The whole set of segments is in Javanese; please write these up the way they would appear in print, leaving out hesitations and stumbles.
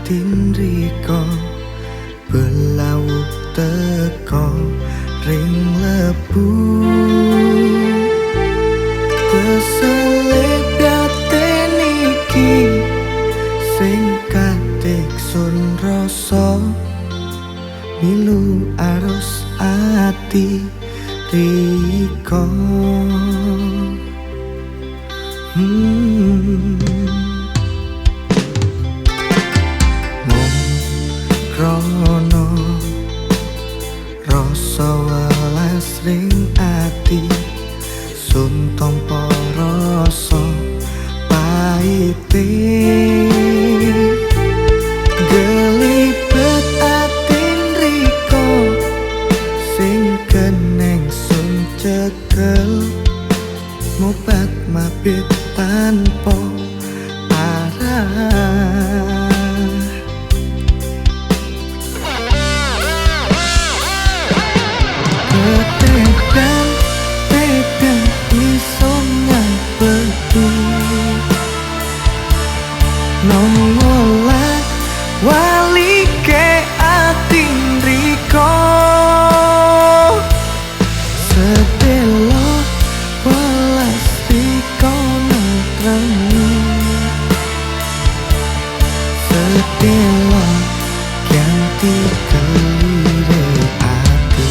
atin riko belawuh teko ring lebu keselip yatin iki sing katik sun rasa milu arus ati riko krono rasa welas ring ati sun tampa rasa pahite gelibet atin riko sing keneng sun cekel mobat mabit tanpa arah tekan iso ngabeti nolak wali ke atin riko sedelo welas riko nentrengi sedelo ganti kelire ati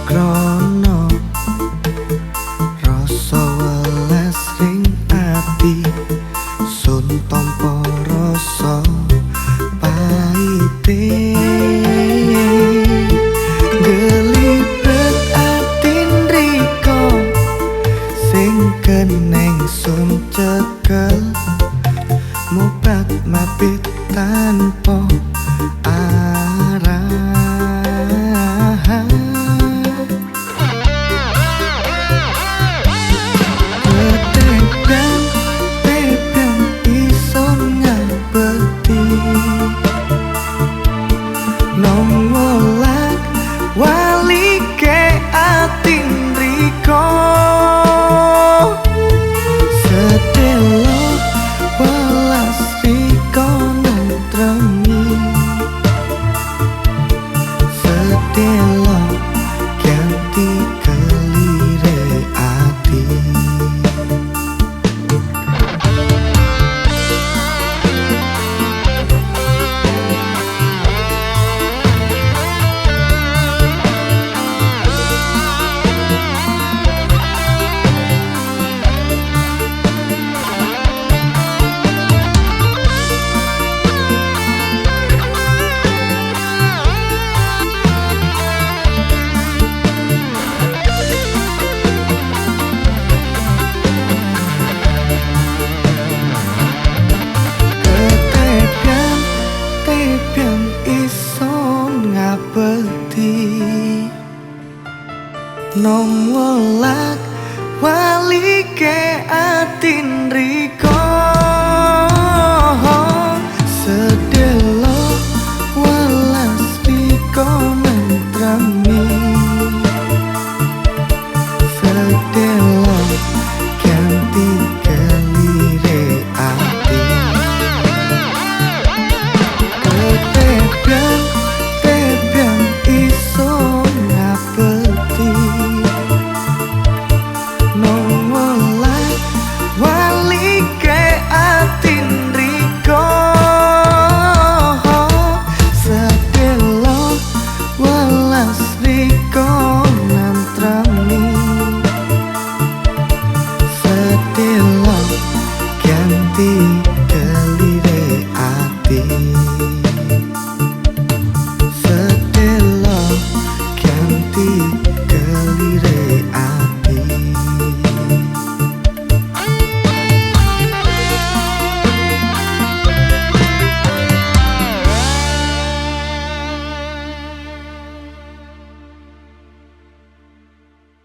krono rasa welas ring ati sun tampa rasa pahite gelibet atin riko sing keneng sun cekel mobat mabit tanpa arah nolak wali ke atin riko sedelo welas riko nentrengi sedelo ganti kelire ati nom wolak wali ke atin riko